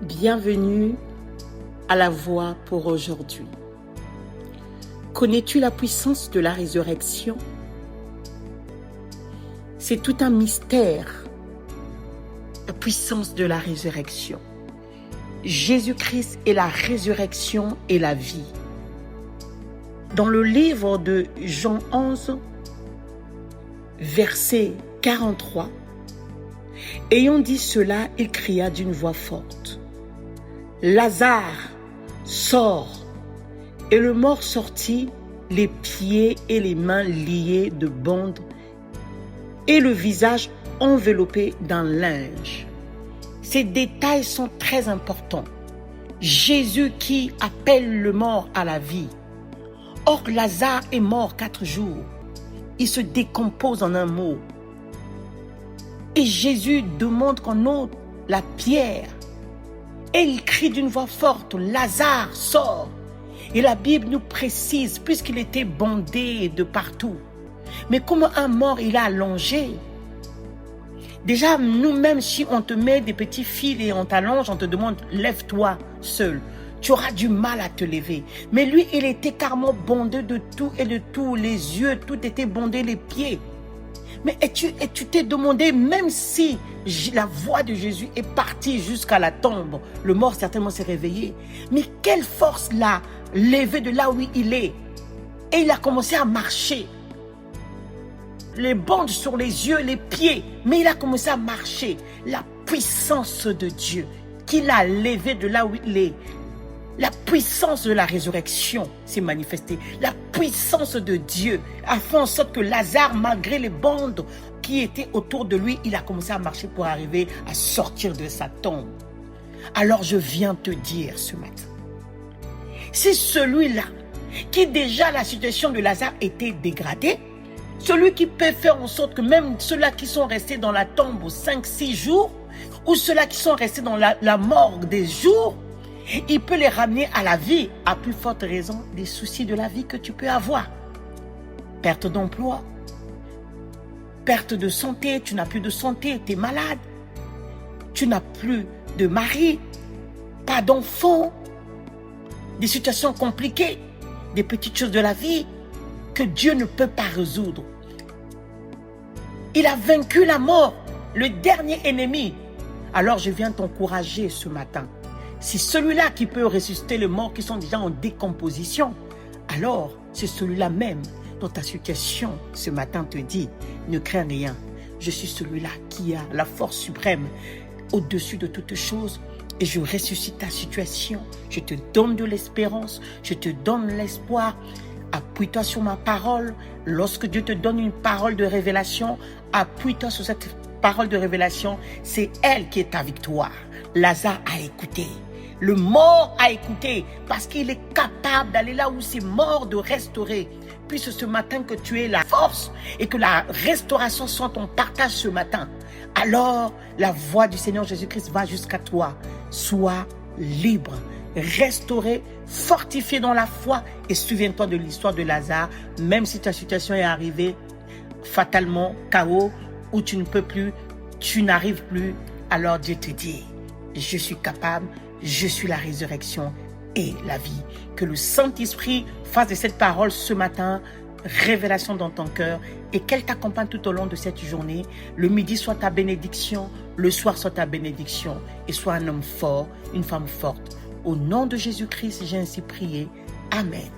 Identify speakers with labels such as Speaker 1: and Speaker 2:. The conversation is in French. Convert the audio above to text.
Speaker 1: Bienvenue à la Voix pour aujourd'hui. Connais-tu la puissance de la résurrection? C'est tout un mystère, la puissance de la résurrection. Jésus-Christ est la résurrection et la vie. Dans le livre de Jean 11, verset 43, ayant dit cela, il cria d'une voix forte: Lazare, sors! Et le mort sortit, les pieds et les mains liés de bandes et le visage enveloppé d'un linge. Ces détails sont très importants. Jésus qui appelle le mort à la vie. Or, Lazare est mort 4 jours. Il se décompose en un mot. Et Jésus demande qu'on ôte la pierre. Et il crie d'une voix forte: Lazare, sors! Et la Bible nous précise, puisqu'il était bandé de partout. Mais comme un mort, il a allongé. Déjà, nous-mêmes, si on te met des petits fils et on t'allonge, on te demande, lève-toi seul. Tu auras du mal à te lever. Mais lui, il était carrément bandé de tout et de tout. Les yeux, tout était bandé, les pieds. Mais tu t'es demandé, même si la voix de Jésus est partie jusqu'à la tombe, le mort certainement s'est réveillé. Mais quelle force l'a levé de là où il est? Et il a commencé à marcher. Les bandes sur les yeux, les pieds, mais il a commencé à marcher. La puissance de Dieu qui l'a levé de là où il est. La puissance de la résurrection s'est manifestée. La puissance de Dieu a fait en sorte que Lazare, malgré les bandes qui étaient autour de lui, il a commencé à marcher pour arriver à sortir de sa tombe. Alors je viens te dire ce matin, c'est celui-là qui déjà la situation de Lazare était dégradée, celui qui peut faire en sorte que même ceux-là qui sont restés dans la tombe 5-6 jours, ou ceux-là qui sont restés dans la morgue des jours, il peut les ramener à la vie, à plus forte raison des soucis de la vie que tu peux avoir. Perte d'emploi, perte de santé, tu n'as plus de santé, tu es malade, tu n'as plus de mari, pas d'enfant, des situations compliquées, des petites choses de la vie que Dieu ne peut pas résoudre. Il a vaincu la mort, le dernier ennemi. Alors je viens t'encourager ce matin. C'est celui-là qui peut ressusciter les morts qui sont déjà en décomposition. Alors, c'est celui-là même dont ta situation ce matin te dit: ne crains rien. Je suis celui-là qui a la force suprême au-dessus de toutes choses et je ressuscite ta situation. Je te donne de l'espérance, je te donne l'espoir. Appuie-toi sur ma parole. Lorsque Dieu te donne une parole de révélation, appuie-toi sur cette parole de révélation. C'est elle qui est ta victoire. Lazare a écouté. Le mort a écouté parce qu'il est capable d'aller là où c'est mort, de restaurer. Puisque ce matin que tu aies la force et que la restauration soit ton partage ce matin, alors la voix du Seigneur Jésus-Christ va jusqu'à toi. Sois libre, restauré, fortifié dans la foi et souviens-toi de l'histoire de Lazare. Même si ta situation est arrivée fatalement, chaos, où tu ne peux plus, tu n'arrives plus, alors Dieu te dit: je suis capable, je suis la résurrection et la vie. Que le Saint-Esprit fasse de cette parole ce matin révélation dans ton cœur et qu'elle t'accompagne tout au long de cette journée. Le midi soit ta bénédiction, le soir soit ta bénédiction et sois un homme fort, une femme forte. Au nom de Jésus-Christ, j'ai ainsi prié. Amen.